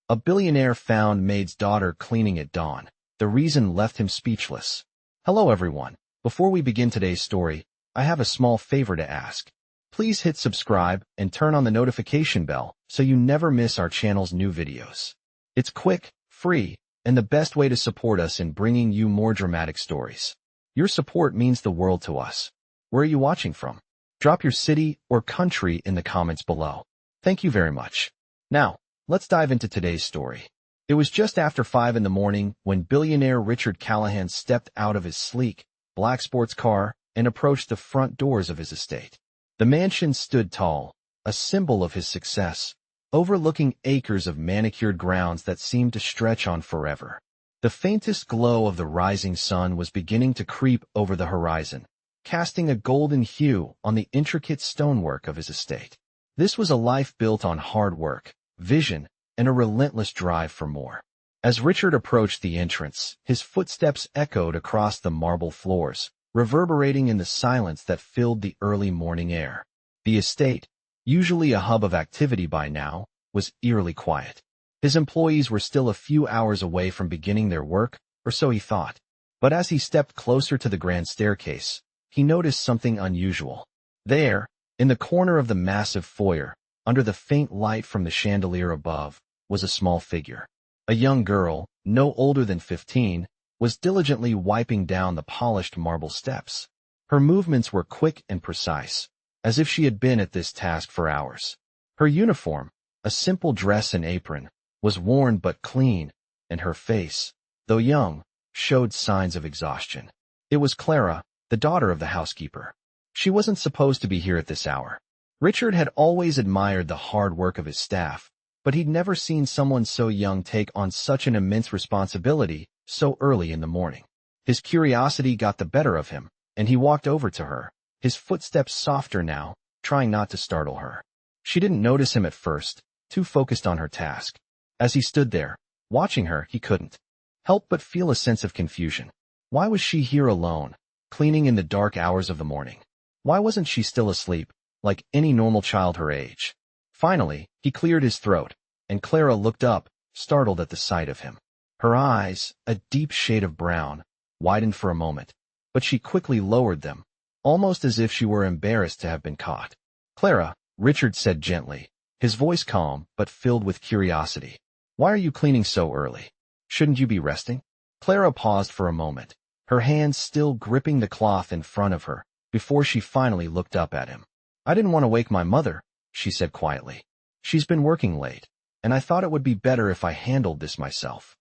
A billionaire found Maid's daughter cleaning at dawn. The reason left him speechless. Hello everyone. Before we begin today's story, I have a small favor to ask. Please hit subscribe and turn on the notification bell so you never miss our channel's new videos. It's quick, free, and the best way to support us in bringing you more dramatic stories. Your support means the world to us. Where are you watching from? Drop your city or country in the comments below. Thank you very much. Now, let's dive into today's story. It was just after 5 in the morning when billionaire Richard Callahan stepped out of his sleek, black sports car and approached the front doors of his estate. The mansion stood tall, a symbol of his success, overlooking acres of manicured grounds that seemed to stretch on forever. The faintest glow of the rising sun was beginning to creep over the horizon, casting a golden hue on the intricate stonework of his estate. This was a life built on hard work, vision, and a relentless drive for more. As Richard approached the entrance, his footsteps echoed across the marble floors, reverberating in the silence that filled the early morning air. The estate, usually a hub of activity by now, was eerily quiet. His employees were still a few hours away from beginning their work, or so he thought. But as he stepped closer to the grand staircase, he noticed something unusual. There, in the corner of the massive foyer, under the faint light from the chandelier above, was a small figure. A young girl, no older than 15, was diligently wiping down the polished marble steps. Her movements were quick and precise, as if she had been at this task for hours. Her uniform, a simple dress and apron, was worn but clean, and her face, though young, showed signs of exhaustion. It was Clara, the daughter of the housekeeper. She wasn't supposed to be here at this hour. Richard had always admired the hard work of his staff, but he'd never seen someone so young take on such an immense responsibility so early in the morning. His curiosity got the better of him, and he walked over to her, his footsteps softer now, trying not to startle her. She didn't notice him at first, too focused on her task. As he stood there, watching her, he couldn't help but feel a sense of confusion. Why was she here alone, cleaning in the dark hours of the morning? Why wasn't she still asleep, like any normal child her age? Finally, he cleared his throat, and Clara looked up, startled at the sight of him. Her eyes, a deep shade of brown, widened for a moment, but she quickly lowered them, almost as if she were embarrassed to have been caught. "Clara," Richard said gently, his voice calm but filled with curiosity. "Why are you cleaning so early? Shouldn't you be resting?" Clara paused for a moment, her hands still gripping the cloth in front of her, before she finally looked up at him. "I didn't want to wake my mother," she said quietly. "She's been working late, and I thought it would be better if I handled this myself."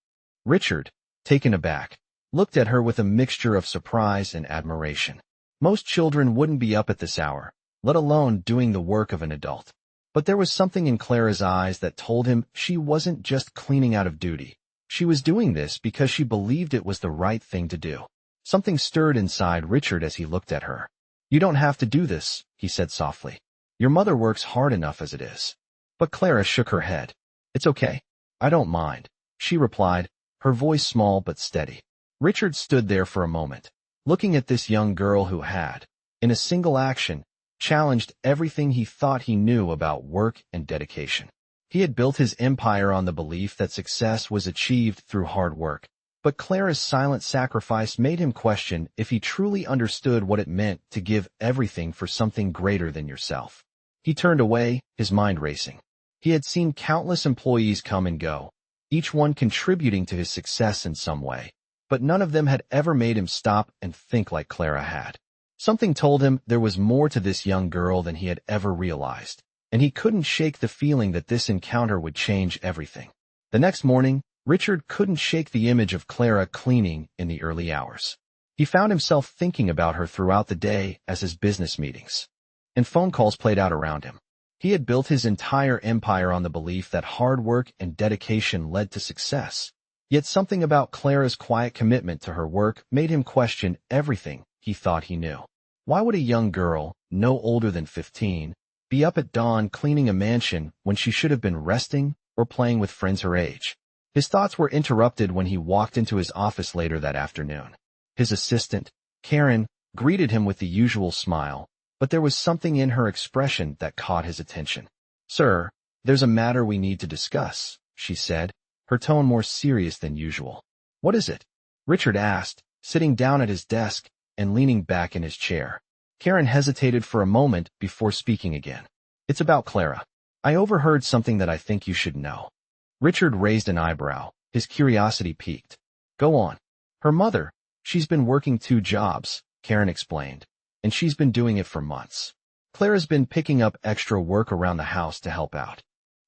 Richard, taken aback, looked at her with a mixture of surprise and admiration. Most children wouldn't be up at this hour, let alone doing the work of an adult. But there was something in Clara's eyes that told him she wasn't just cleaning out of duty. She was doing this because she believed it was the right thing to do. Something stirred inside Richard as he looked at her. "You don't have to do this," he said softly. "Your mother works hard enough as it is." But Clara shook her head. "It's okay. I don't mind," she replied, her voice small but steady. Richard stood there for a moment, looking at this young girl who had, in a single action, challenged everything he thought he knew about work and dedication. He had built his empire on the belief that success was achieved through hard work, but Clara's silent sacrifice made him question if he truly understood what it meant to give everything for something greater than yourself. He turned away, his mind racing. He had seen countless employees come and go, each one contributing to his success in some way, but none of them had ever made him stop and think like Clara had. Something told him there was more to this young girl than he had ever realized, and he couldn't shake the feeling that this encounter would change everything. The next morning, Richard couldn't shake the image of Clara cleaning in the early hours. He found himself thinking about her throughout the day as his business meetings and phone calls played out around him. He had built his entire empire on the belief that hard work and dedication led to success. Yet something about Clara's quiet commitment to her work made him question everything he thought he knew. Why would a young girl, no older than 15, be up at dawn cleaning a mansion when she should have been resting or playing with friends her age? His thoughts were interrupted when he walked into his office later that afternoon. His assistant, Karen, greeted him with the usual smile, but there was something in her expression that caught his attention. "Sir, there's a matter we need to discuss," she said, her tone more serious than usual. What is it? Richard asked, sitting down at his desk and leaning back in his chair. Karen hesitated for a moment before speaking again. It's about Clara. I overheard something that I think you should know. Richard raised an eyebrow, his curiosity piqued. Go on. Her mother, she's been working 2 jobs, Karen explained, and she's been doing it for months. Clara's been picking up extra work around the house to help out.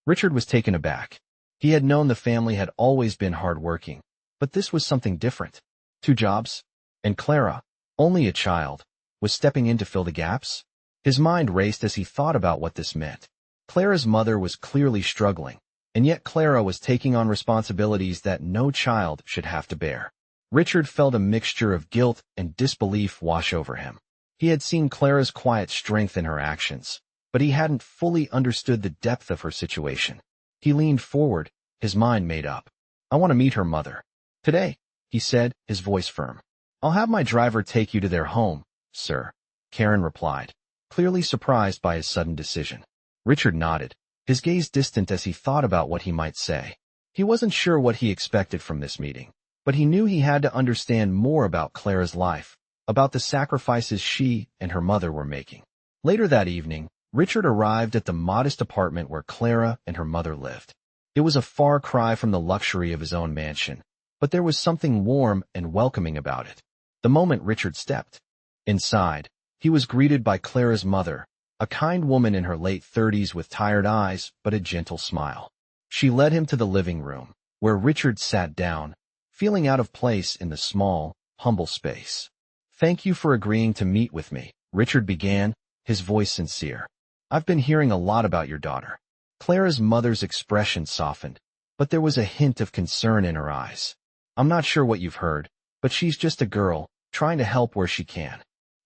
Richard was taken aback. He had known the family had always been hard-working, but this was something different. 2 jobs? And Clara, only a child, was stepping in to fill the gaps? His mind raced as he thought about what this meant. Clara's mother was clearly struggling, and yet Clara was taking on responsibilities that no child should have to bear. Richard felt a mixture of guilt and disbelief wash over him. He had seen Clara's quiet strength in her actions, but he hadn't fully understood the depth of her situation. He leaned forward, his mind made up. I want to meet her mother. Today, he said, his voice firm. I'll have my driver take you to their home, sir, Karen replied, clearly surprised by his sudden decision. Richard nodded, his gaze distant as he thought about what he might say. He wasn't sure what he expected from this meeting, but he knew he had to understand more about Clara's life, about the sacrifices she and her mother were making. Later that evening, Richard arrived at the modest apartment where Clara and her mother lived. It was a far cry from the luxury of his own mansion, but there was something warm and welcoming about it. The moment Richard stepped inside, he was greeted by Clara's mother, a kind woman in her late 30s with tired eyes but a gentle smile. She led him to the living room, where Richard sat down, feeling out of place in the small, humble space. Thank you for agreeing to meet with me, Richard began, his voice sincere. I've been hearing a lot about your daughter. Clara's mother's expression softened, but there was a hint of concern in her eyes. I'm not sure what you've heard, but she's just a girl, trying to help where she can.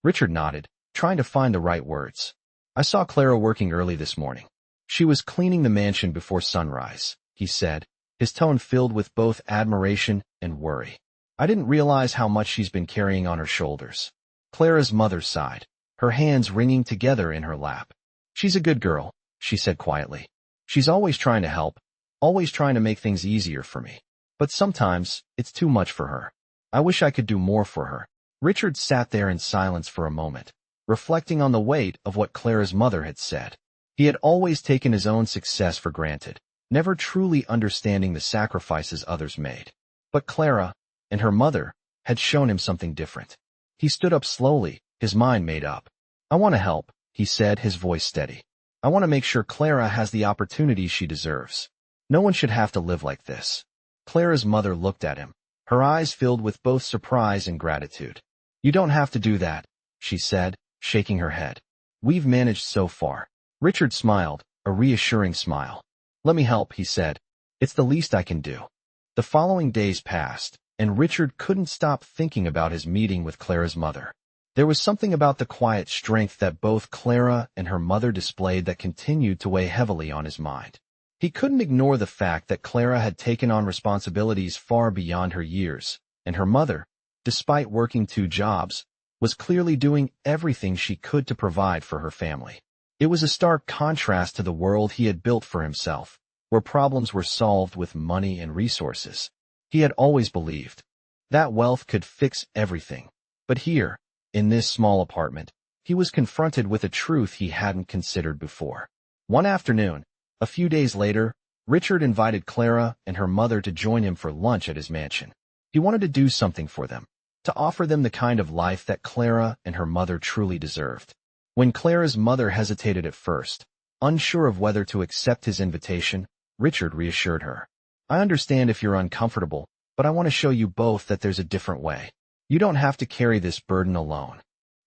Richard nodded, trying to find the right words. I saw Clara working early this morning. She was cleaning the mansion before sunrise, he said, his tone filled with both admiration and worry. I didn't realize how much she's been carrying on her shoulders. Clara's mother sighed, her hands wringing together in her lap. She's a good girl, she said quietly. She's always trying to help, always trying to make things easier for me. But sometimes, it's too much for her. I wish I could do more for her. Richard sat there in silence for a moment, reflecting on the weight of what Clara's mother had said. He had always taken his own success for granted, never truly understanding the sacrifices others made. But Clara, and her mother, had shown him something different. He stood up slowly, his mind made up. I want to help, he said, his voice steady. I want to make sure Clara has the opportunities she deserves. No one should have to live like this. Clara's mother looked at him, her eyes filled with both surprise and gratitude. You don't have to do that, she said, shaking her head. We've managed so far. Richard smiled, a reassuring smile. Let me help, he said. It's the least I can do. The following days passed, and Richard couldn't stop thinking about his meeting with Clara's mother. There was something about the quiet strength that both Clara and her mother displayed that continued to weigh heavily on his mind. He couldn't ignore the fact that Clara had taken on responsibilities far beyond her years, and her mother, despite working 2 jobs, was clearly doing everything she could to provide for her family. It was a stark contrast to the world he had built for himself, where problems were solved with money and resources. He had always believed that wealth could fix everything. But here, in this small apartment, he was confronted with a truth he hadn't considered before. One afternoon, a few days later, Richard invited Clara and her mother to join him for lunch at his mansion. He wanted to do something for them, to offer them the kind of life that Clara and her mother truly deserved. When Clara's mother hesitated at first, unsure of whether to accept his invitation, Richard reassured her. I understand if you're uncomfortable, but I want to show you both that there's a different way. You don't have to carry this burden alone.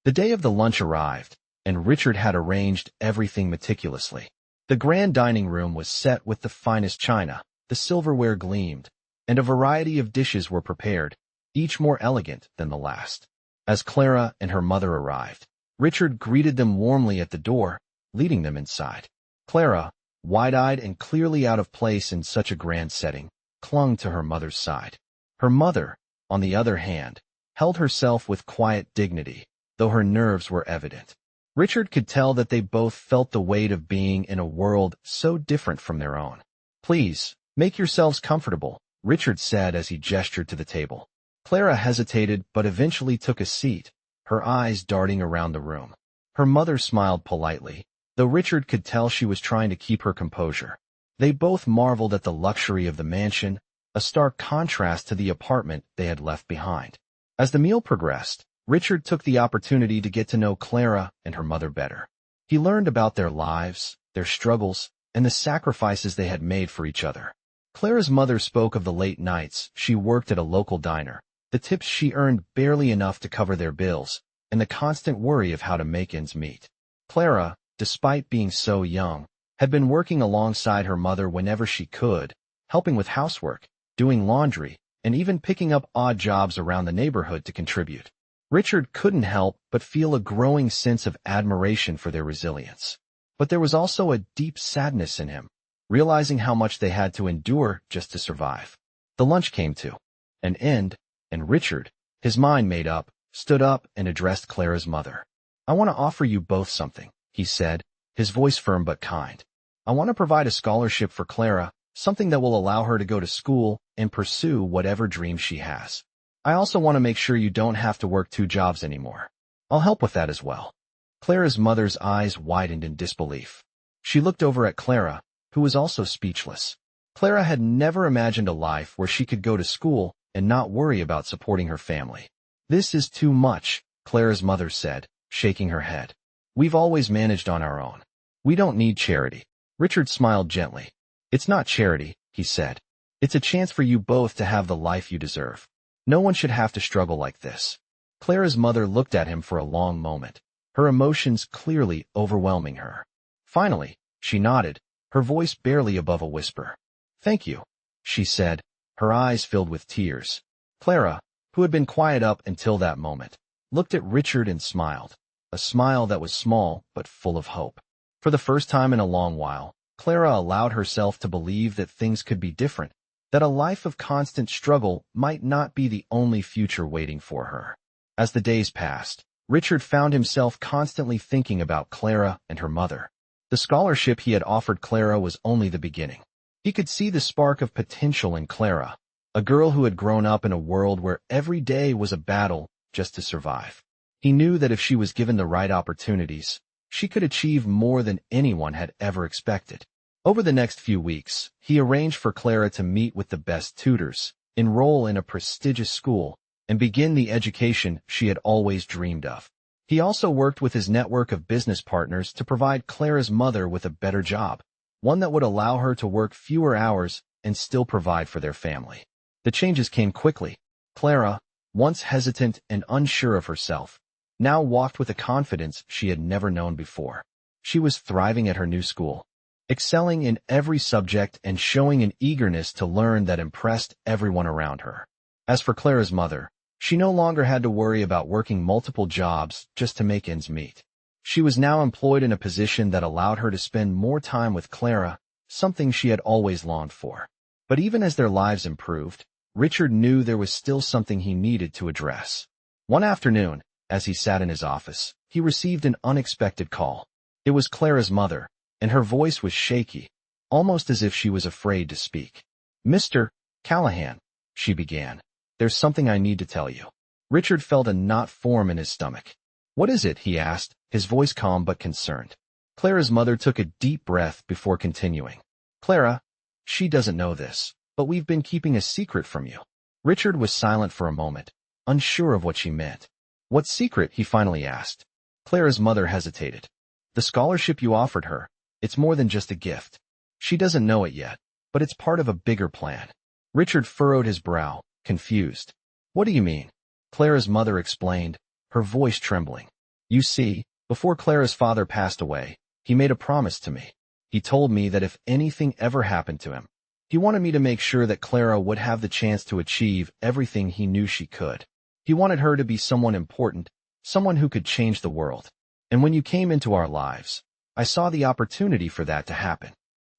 The day of the lunch arrived, and Richard had arranged everything meticulously. The grand dining room was set with the finest china, the silverware gleamed, and a variety of dishes were prepared, each more elegant than the last. As Clara and her mother arrived, Richard greeted them warmly at the door, leading them inside. Clara, wide-eyed and clearly out of place in such a grand setting, clung to her mother's side. Her mother, on the other hand, held herself with quiet dignity, though her nerves were evident. Richard could tell that they both felt the weight of being in a world so different from their own. Please, Make yourselves comfortable, Richard said as he gestured to the table. Clara hesitated but eventually took a seat, her eyes darting around the room. Her mother smiled politely, though Richard could tell she was trying to keep her composure. They both marveled at the luxury of the mansion, a stark contrast to the apartment they had left behind. As the meal progressed, Richard took the opportunity to get to know Clara and her mother better. He learned about their lives, their struggles, and the sacrifices they had made for each other. Clara's mother spoke of the late nights she worked at a local diner, the tips she earned barely enough to cover their bills, and the constant worry of how to make ends meet. Clara, despite being so young, had been working alongside her mother whenever she could, helping with housework, doing laundry, and even picking up odd jobs around the neighborhood to contribute. Richard couldn't help but feel a growing sense of admiration for their resilience. But there was also a deep sadness in him, realizing how much they had to endure just to survive. The lunch came to an end, and Richard, his mind made up, stood up and addressed Clara's mother. "I want to offer you both something," he said, his voice firm but kind. "I want to provide a scholarship for Clara, something that will allow her to go to school and pursue whatever dreams she has. I also want to make sure you don't have to work 2 jobs anymore. I'll help with that as well." Clara's mother's eyes widened in disbelief. She looked over at Clara, who was also speechless. Clara had never imagined a life where she could go to school and not worry about supporting her family. "This is too much," Clara's mother said, shaking her head. "We've always managed on our own. We don't need charity." Richard smiled gently. "It's not charity," he said. "It's a chance for you both to have the life you deserve. No one should have to struggle like this." Clara's mother looked at him for a long moment, her emotions clearly overwhelming her. Finally, she nodded, her voice barely above a whisper. "Thank you," she said, her eyes filled with tears. Clara, who had been quiet up until that moment, looked at Richard and smiled, a smile that was small but full of hope. For the first time in a long while, Clara allowed herself to believe that things could be different, that a life of constant struggle might not be the only future waiting for her. As the days passed, Richard found himself constantly thinking about Clara and her mother. The scholarship he had offered Clara was only the beginning. He could see the spark of potential in Clara, a girl who had grown up in a world where every day was a battle just to survive. He knew that if she was given the right opportunities, she could achieve more than anyone had ever expected. Over the next few weeks, he arranged for Clara to meet with the best tutors, enroll in a prestigious school, and begin the education she had always dreamed of. He also worked with his network of business partners to provide Clara's mother with a better job, one that would allow her to work fewer hours and still provide for their family. The changes came quickly. Clara, once hesitant and unsure of herself, now walked with a confidence she had never known before. She was thriving at her new school, excelling in every subject and showing an eagerness to learn that impressed everyone around her. As for Clara's mother, she no longer had to worry about working multiple jobs just to make ends meet. She was now employed in a position that allowed her to spend more time with Clara, something she had always longed for. But even as their lives improved, Richard knew there was still something he needed to address. One afternoon, as he sat in his office, he received an unexpected call. It was Clara's mother, and her voice was shaky, almost as if she was afraid to speak. "Mr. Callahan," she began, "there's something I need to tell you." Richard felt a knot form in his stomach. "What is it?" he asked, his voice calm but concerned. Clara's mother took a deep breath before continuing. "Clara, she doesn't know this, but we've been keeping a secret from you." Richard was silent for a moment, unsure of what she meant. "What secret?" he finally asked. Clara's mother hesitated. "The scholarship you offered her. It's more than just a gift. She doesn't know it yet, but it's part of a bigger plan." Richard furrowed his brow, confused. "What do you mean?" Clara's mother explained, her voice trembling. "You see, before Clara's father passed away, he made a promise to me. He told me that if anything ever happened to him, he wanted me to make sure that Clara would have the chance to achieve everything he knew she could. He wanted her to be someone important, someone who could change the world. And when you came into our lives, I saw the opportunity for that to happen."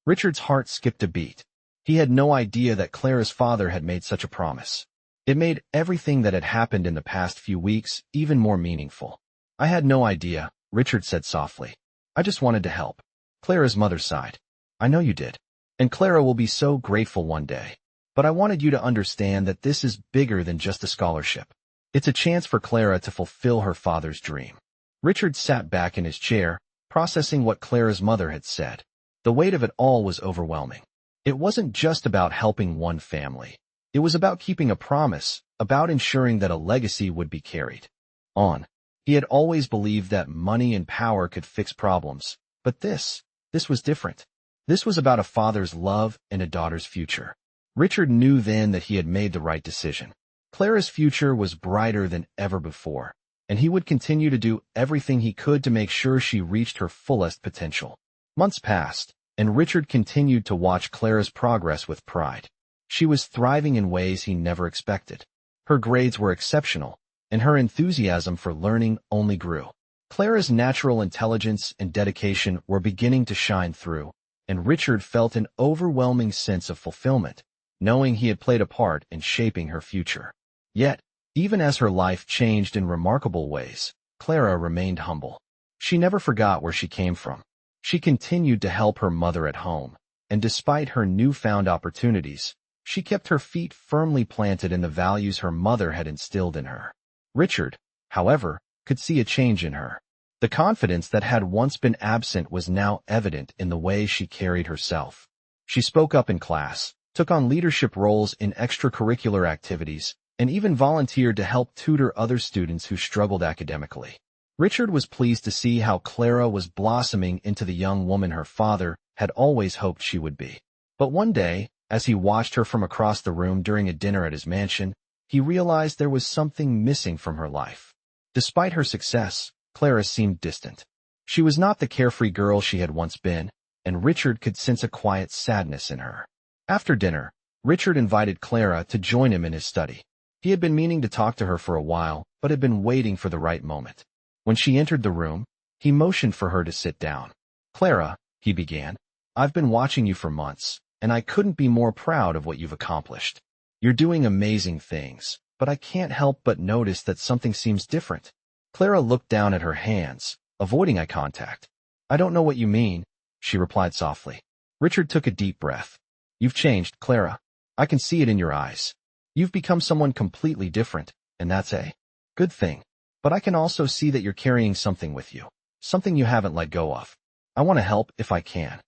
Richard's heart skipped a beat. He had no idea that Clara's father had made such a promise. It made everything that had happened in the past few weeks even more meaningful. "I had no idea," Richard said softly. "I just wanted to help." Clara's mother sighed. "I know you did. And Clara will be so grateful one day. But I wanted you to understand that this is bigger than just a scholarship. It's a chance for Clara to fulfill her father's dream. Richard sat back in his chair, processing what Clara's mother had said. The weight of it all was overwhelming. It wasn't just about helping one family. It was about keeping a promise, about ensuring that a legacy would be carried on. He had always believed that money and power could fix problems, but this was different. This was about a father's love and a daughter's future. Richard knew then that he had made the right decision. Clara's future was brighter than ever before, and he would continue to do everything he could to make sure she reached her fullest potential. Months passed, and Richard continued to watch Clara's progress with pride. She was thriving in ways he never expected. Her grades were exceptional, and her enthusiasm for learning only grew. Clara's natural intelligence and dedication were beginning to shine through, and Richard felt an overwhelming sense of fulfillment, knowing he had played a part in shaping her future. Yet, even as her life changed in remarkable ways, Clara remained humble. She never forgot where she came from. She continued to help her mother at home, and despite her newfound opportunities, she kept her feet firmly planted in the values her mother had instilled in her. Richard, however, could see a change in her. The confidence that had once been absent was now evident in the way she carried herself. She spoke up in class, took on leadership roles in extracurricular activities, and even volunteered to help tutor other students who struggled academically. Richard was pleased to see how Clara was blossoming into the young woman her father had always hoped she would be. But one day, as he watched her from across the room during a dinner at his mansion, he realized there was something missing from her life. Despite her success, Clara seemed distant. She was not the carefree girl she had once been, and Richard could sense a quiet sadness in her. After dinner, Richard invited Clara to join him in his study. He had been meaning to talk to her for a while, but had been waiting for the right moment. When she entered the room, he motioned for her to sit down. "Clara," he began, "I've been watching you for months, and I couldn't be more proud of what you've accomplished. You're doing amazing things, but I can't help but notice that something seems different." Clara looked down at her hands, avoiding eye contact. "I don't know what you mean," she replied softly. Richard took a deep breath. "You've changed, Clara. I can see it in your eyes. You've become someone completely different, and that's a good thing. But I can also see that you're carrying something with you, something you haven't let go of. I want to help if I can."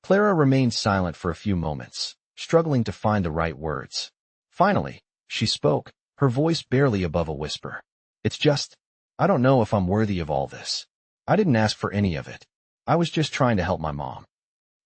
Clara remained silent for a few moments, struggling to find the right words. Finally, she spoke, her voice barely above a whisper. "It's just, I don't know if I'm worthy of all this. I didn't ask for any of it. I was just trying to help my mom."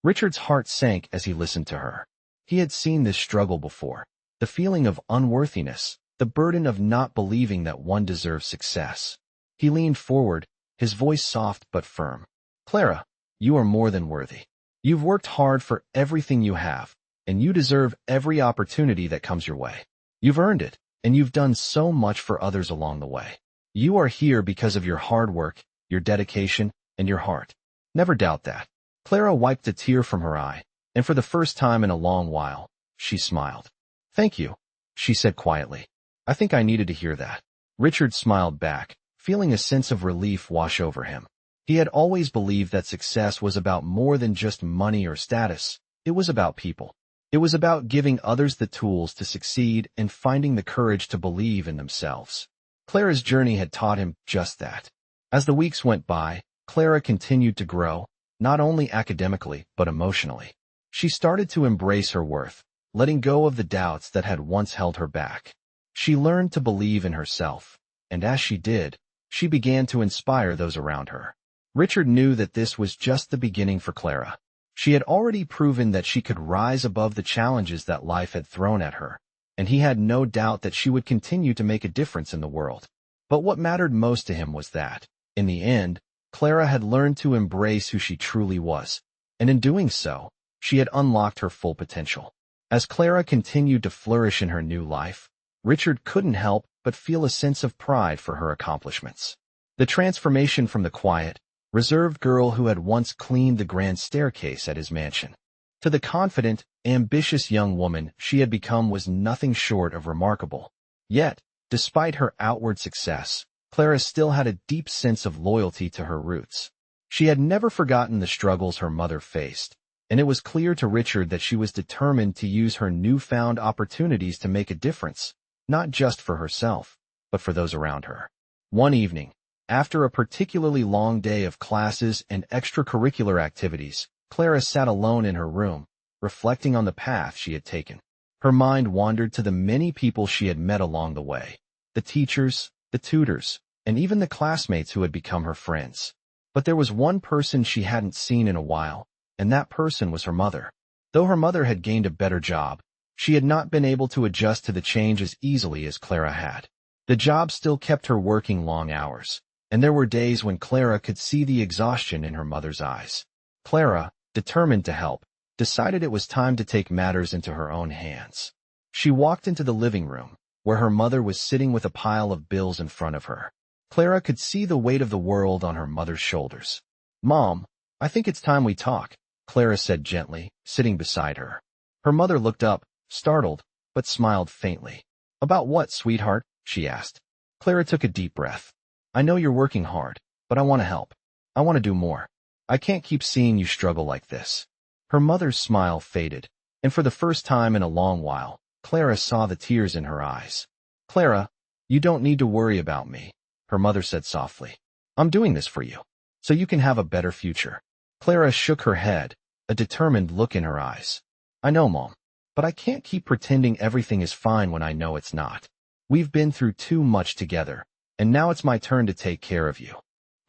Richard's heart sank as he listened to her. He had seen this struggle before, the feeling of unworthiness, the burden of not believing that one deserves success. He leaned forward, his voice soft but firm. "Clara, you are more than worthy. You've worked hard for everything you have, and you deserve every opportunity that comes your way. You've earned it, and you've done so much for others along the way. You are here because of your hard work, your dedication, and your heart. Never doubt that." Clara wiped a tear from her eye, and for the first time in a long while, she smiled. "Thank you," she said quietly. "I think I needed to hear that." Richard smiled back, feeling a sense of relief wash over him. He had always believed that success was about more than just money or status. It was about people. It was about giving others the tools to succeed and finding the courage to believe in themselves. Clara's journey had taught him just that. As the weeks went by, Clara continued to grow, not only academically but emotionally. She started to embrace her worth, letting go of the doubts that had once held her back. She learned to believe in herself, and as she did, she began to inspire those around her. Richard knew that this was just the beginning for Clara. She had already proven that she could rise above the challenges that life had thrown at her, and he had no doubt that she would continue to make a difference in the world. But what mattered most to him was that, in the end, Clara had learned to embrace who she truly was, and in doing so, she had unlocked her full potential. As Clara continued to flourish in her new life, Richard couldn't help but feel a sense of pride for her accomplishments. The transformation from the quiet, reserved girl who had once cleaned the grand staircase at his mansion to the confident, ambitious young woman she had become was nothing short of remarkable. Yet, despite her outward success, Clara still had a deep sense of loyalty to her roots. She had never forgotten the struggles her mother faced, and it was clear to Richard that she was determined to use her newfound opportunities to make a difference, not just for herself, but for those around her. One evening, after a particularly long day of classes and extracurricular activities, Clara sat alone in her room, reflecting on the path she had taken. Her mind wandered to the many people she had met along the way, the teachers, the tutors, and even the classmates who had become her friends. But there was one person she hadn't seen in a while, and that person was her mother. Though her mother had gained a better job, she had not been able to adjust to the change as easily as Clara had. The job still kept her working long hours, and there were days when Clara could see the exhaustion in her mother's eyes. Clara, determined to help, decided it was time to take matters into her own hands. She walked into the living room, where her mother was sitting with a pile of bills in front of her. Clara could see the weight of the world on her mother's shoulders. "Mom, I think it's time we talk," Clara said gently, sitting beside her. Her mother looked up, startled, but smiled faintly. "About what, sweetheart?" she asked. Clara took a deep breath. "I know you're working hard, but I want to help. I want to do more. I can't keep seeing you struggle like this." Her mother's smile faded, and for the first time in a long while, Clara saw the tears in her eyes. "Clara, you don't need to worry about me," her mother said softly. "I'm doing this for you, so you can have a better future." Clara shook her head, a determined look in her eyes. "I know, Mom, but I can't keep pretending everything is fine when I know it's not. We've been through too much together, and now it's my turn to take care of you."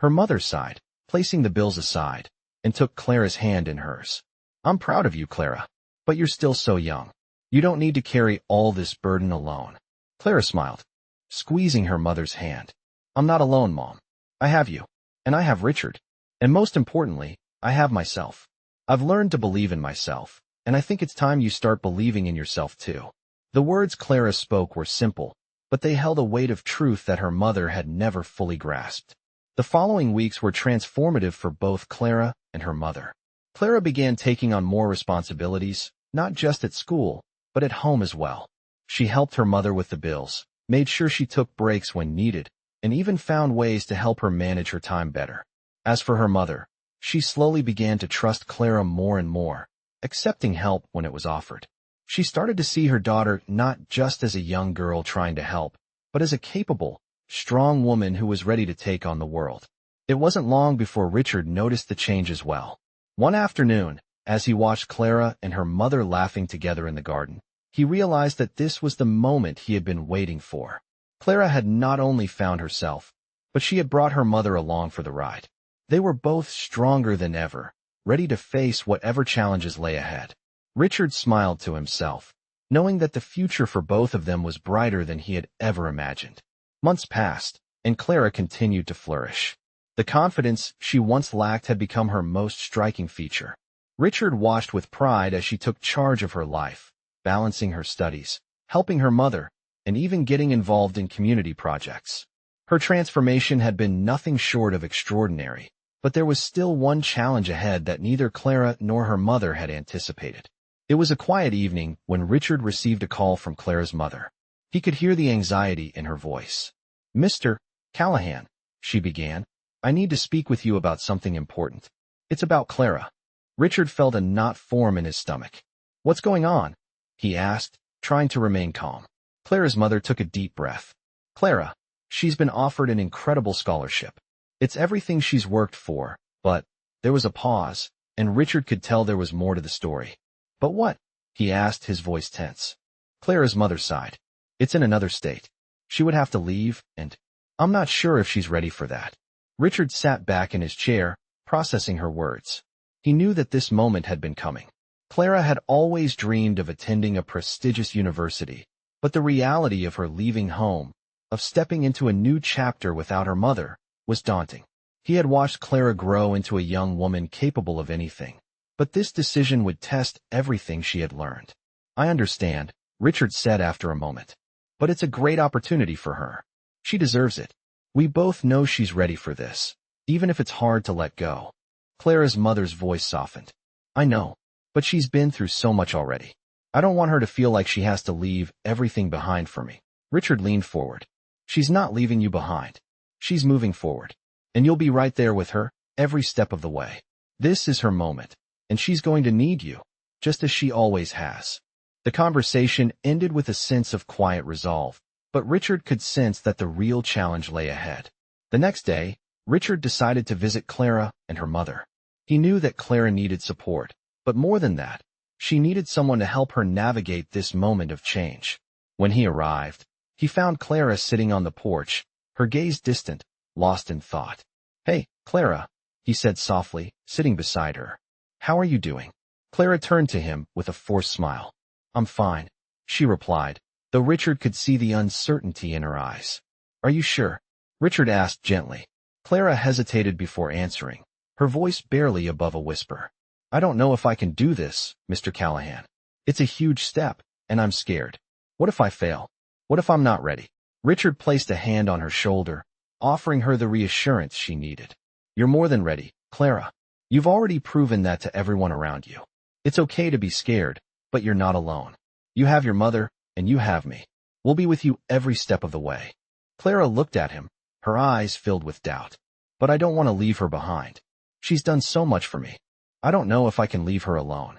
Her mother sighed, placing the bills aside, and took Clara's hand in hers. "I'm proud of you, Clara, but you're still so young. You don't need to carry all this burden alone." Clara smiled, squeezing her mother's hand. "I'm not alone, Mom. I have you, and I have Richard, and most importantly, I have myself. I've learned to believe in myself, and I think it's time you start believing in yourself too." The words Clara spoke were simple, but they held a weight of truth that her mother had never fully grasped. The following weeks were transformative for both Clara and her mother. Clara began taking on more responsibilities, not just at school, but at home as well. She helped her mother with the bills, made sure she took breaks when needed, and even found ways to help her manage her time better. As for her mother, she slowly began to trust Clara more and more, accepting help when it was offered. She started to see her daughter not just as a young girl trying to help, but as a capable, strong woman who was ready to take on the world. It wasn't long before Richard noticed the change as well. One afternoon, as he watched Clara and her mother laughing together in the garden, he realized that this was the moment he had been waiting for. Clara had not only found herself, but she had brought her mother along for the ride. They were both stronger than ever, ready to face whatever challenges lay ahead. Richard smiled to himself, knowing that the future for both of them was brighter than he had ever imagined. Months passed, and Clara continued to flourish. The confidence she once lacked had become her most striking feature. Richard watched with pride as she took charge of her life, balancing her studies, helping her mother, and even getting involved in community projects. Her transformation had been nothing short of extraordinary, but there was still one challenge ahead that neither Clara nor her mother had anticipated. It was a quiet evening when Richard received a call from Clara's mother. He could hear the anxiety in her voice. "Mr. Callahan," she began, "I need to speak with you about something important. It's about Clara." Richard felt a knot form in his stomach. "What's going on?" he asked, trying to remain calm. Clara's mother took a deep breath. "Clara, she's been offered an incredible scholarship. It's everything she's worked for, but..." There was a pause, and Richard could tell there was more to the story. "But what?" he asked, his voice tense. Clara's mother sighed. "It's in another state. She would have to leave, and I'm not sure if she's ready for that." Richard sat back in his chair, processing her words. He knew that this moment had been coming. Clara had always dreamed of attending a prestigious university, but the reality of her leaving home, of stepping into a new chapter without her mother, was daunting. He had watched Clara grow into a young woman capable of anything, but this decision would test everything she had learned. "I understand," Richard said after a moment, "but it's a great opportunity for her. She deserves it. We both know she's ready for this, even if it's hard to let go." Clara's mother's voice softened. "I know, but she's been through so much already. I don't want her to feel like she has to leave everything behind for me." Richard leaned forward. "She's not leaving you behind. She's moving forward, and you'll be right there with her, every step of the way. This is her moment. and she's going to need you, just as she always has. The conversation ended with a sense of quiet resolve, but Richard could sense that the real challenge lay ahead. The next day, Richard decided to visit Clara and her mother. He knew that Clara needed support, but more than that, she needed someone to help her navigate this moment of change. When he arrived, he found Clara sitting on the porch, her gaze distant, lost in thought. "Hey, Clara," he said softly, sitting beside her. "How are you doing?" Clara turned to him with a forced smile. "I'm fine," she replied, though Richard could see the uncertainty in her eyes. "Are you sure?" Richard asked gently. Clara hesitated before answering, her voice barely above a whisper. "I don't know if I can do this, Mr. Callahan. It's a huge step, and I'm scared. What if I fail? What if I'm not ready?" Richard placed a hand on her shoulder, offering her the reassurance she needed. "You're more than ready, Clara. You've already proven that to everyone around you. It's okay to be scared, but you're not alone. You have your mother, and you have me. We'll be with you every step of the way." Clara looked at him, her eyes filled with doubt. "But I don't want to leave her behind. She's done so much for me. I don't know if I can leave her alone."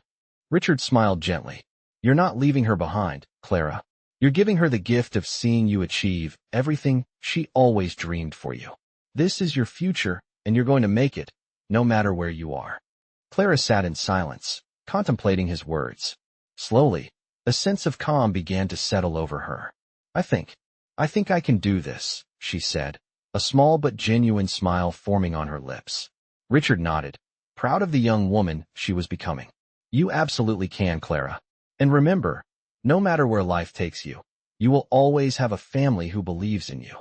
Richard smiled gently. "You're not leaving her behind, Clara. You're giving her the gift of seeing you achieve everything she always dreamed for you. This is your future, and you're going to make it, no matter where you are." Clara sat in silence, contemplating his words. Slowly, a sense of calm began to settle over her. I think I can do this," she said, a small but genuine smile forming on her lips. Richard nodded, proud of the young woman she was becoming. "You absolutely can, Clara. And remember, no matter where life takes you, you will always have a family who believes in you."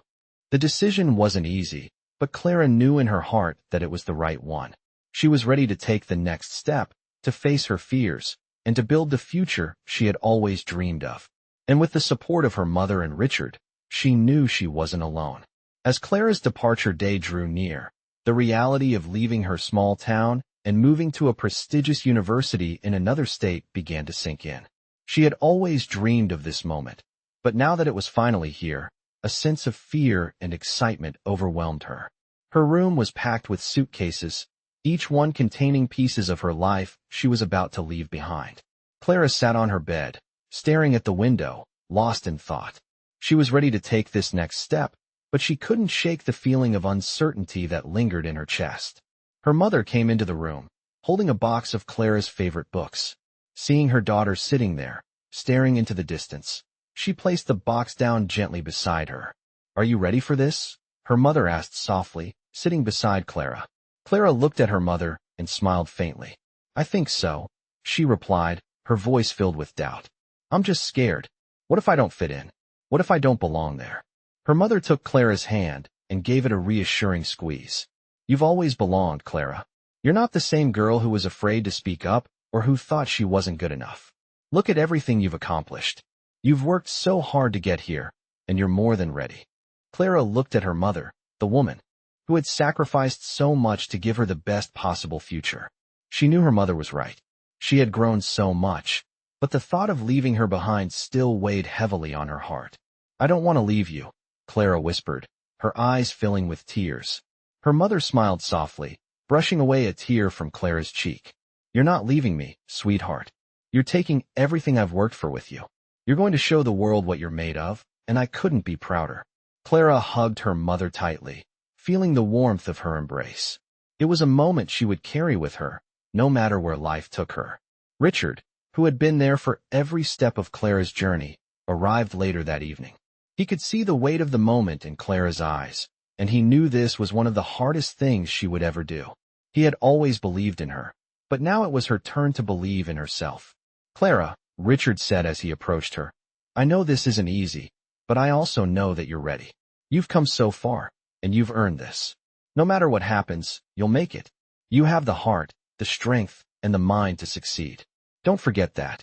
The decision wasn't easy, but Clara knew in her heart that it was the right one. She was ready to take the next step, to face her fears, and to build the future she had always dreamed of. And with the support of her mother and Richard, she knew she wasn't alone. As Clara's departure day drew near, the reality of leaving her small town and moving to a prestigious university in another state began to sink in. She had always dreamed of this moment, but now that it was finally here, a sense of fear and excitement overwhelmed her. Her room was packed with suitcases, each one containing pieces of her life she was about to leave behind. Clara sat on her bed, staring at the window, lost in thought. She was ready to take this next step, but she couldn't shake the feeling of uncertainty that lingered in her chest. Her mother came into the room, holding a box of Clara's favorite books. Seeing her daughter sitting there, staring into the distance, she placed the box down gently beside her. "Are you ready for this?" her mother asked softly, sitting beside Clara. Clara looked at her mother and smiled faintly. "I think so," she replied, her voice filled with doubt. "I'm just scared. What if I don't fit in? What if I don't belong there?" Her mother took Clara's hand and gave it a reassuring squeeze. "You've always belonged, Clara. You're not the same girl who was afraid to speak up or who thought she wasn't good enough. Look at everything you've accomplished. You've worked so hard to get here, and you're more than ready." Clara looked at her mother, the woman who had sacrificed so much to give her the best possible future. She knew her mother was right. She had grown so much, but the thought of leaving her behind still weighed heavily on her heart. "I don't want to leave you," Clara whispered, her eyes filling with tears. Her mother smiled softly, brushing away a tear from Clara's cheek. "You're not leaving me, sweetheart. You're taking everything I've worked for with you. You're going to show the world what you're made of, and I couldn't be prouder." Clara hugged her mother tightly, feeling the warmth of her embrace. It was a moment she would carry with her, no matter where life took her. Richard, who had been there for every step of Clara's journey, arrived later that evening. He could see the weight of the moment in Clara's eyes, and he knew this was one of the hardest things she would ever do. He had always believed in her, but now it was her turn to believe in herself. "Clara," Richard said as he approached her, "I know this isn't easy, but I also know that you're ready. You've come so far, and you've earned this. No matter what happens, you'll make it. You have the heart, the strength, and the mind to succeed. Don't forget that."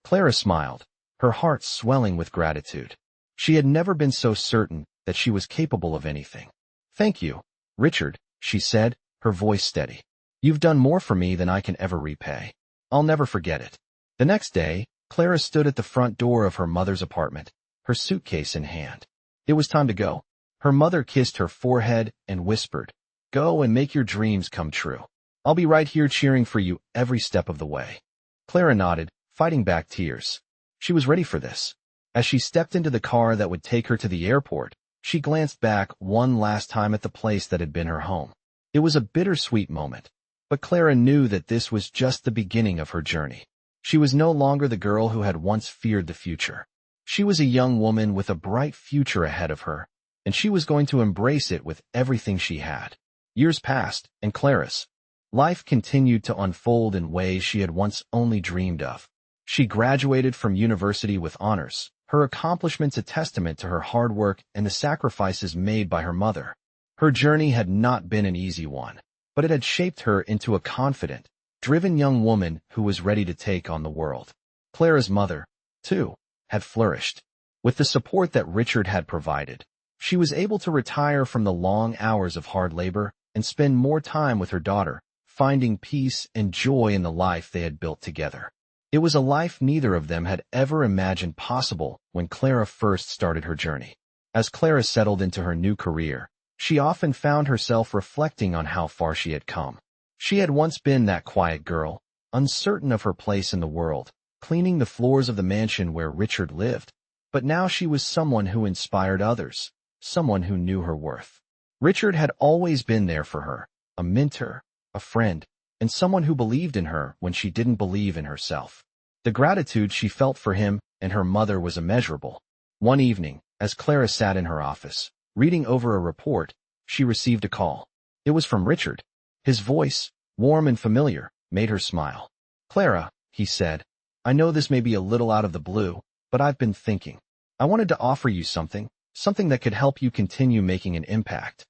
Clara smiled, her heart swelling with gratitude. She had never been so certain that she was capable of anything. "Thank you, Richard," she said, her voice steady. "You've done more for me than I can ever repay. I'll never forget it." The next day, Clara stood at the front door of her mother's apartment, her suitcase in hand. It was time to go. Her mother kissed her forehead and whispered, "Go and make your dreams come true." I'll be right here cheering for you every step of the way. Clara nodded, fighting back tears. She was ready for this. As she stepped into the car that would take her to the airport, she glanced back one last time at the place that had been her home. It was a bittersweet moment, but Clara knew that this was just the beginning of her journey. She was no longer the girl who had once feared the future. She was a young woman with a bright future ahead of her, and she was going to embrace it with everything she had. Years passed, and Clara's life continued to unfold in ways she had once only dreamed of. She graduated from university with honors, her accomplishments a testament to her hard work and the sacrifices made by her mother. Her journey had not been an easy one, but it had shaped her into a confident, driven young woman who was ready to take on the world. Clara's mother, too, had flourished. With the support that Richard had provided, she was able to retire from the long hours of hard labor and spend more time with her daughter, finding peace and joy in the life they had built together. It was a life neither of them had ever imagined possible when Clara first started her journey. As Clara settled into her new career, she often found herself reflecting on how far she had come. She had once been that quiet girl, uncertain of her place in the world, cleaning the floors of the mansion where Richard lived. But now she was someone who inspired others, someone who knew her worth. Richard had always been there for her, a mentor, a friend, and someone who believed in her when she didn't believe in herself. The gratitude she felt for him and her mother was immeasurable. One evening, as Clara sat in her office, reading over a report, she received a call. It was from Richard. His voice, warm and familiar, made her smile. "Clara," he said, "I know this may be a little out of the blue, but I've been thinking. I wanted to offer you something that could help you continue making an impact."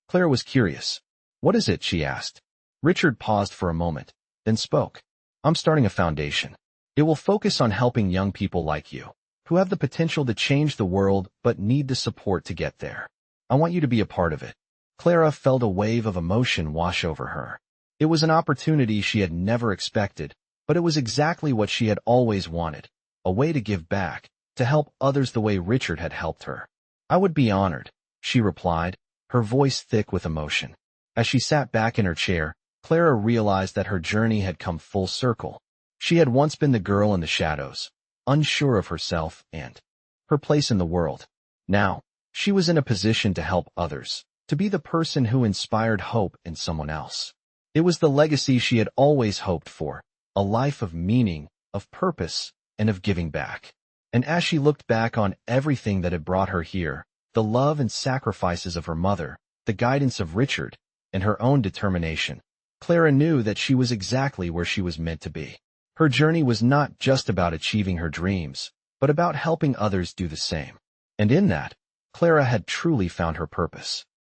Clara was curious. "What is it?" she asked. Richard paused for a moment, then spoke. "I'm starting a foundation. It will focus on helping young people like you, who have the potential to change the world but need the support to get there. I want you to be a part of it." Clara felt a wave of emotion wash over her. It was an opportunity she had never expected, but it was exactly what she had always wanted, a way to give back, to help others the way Richard had helped her. "I would be honored," she replied, her voice thick with emotion. As she sat back in her chair, Clara realized that her journey had come full circle. She had once been the girl in the shadows, unsure of herself and her place in the world. Now, she was in a position to help others, to be the person who inspired hope in someone else. It was the legacy she had always hoped for, a life of meaning, of purpose, and of giving back. And as she looked back on everything that had brought her here, the love and sacrifices of her mother, the guidance of Richard, and her own determination, Clara knew that she was exactly where she was meant to be. Her journey was not just about achieving her dreams, but about helping others do the same. And in that, Clara had truly found her purpose.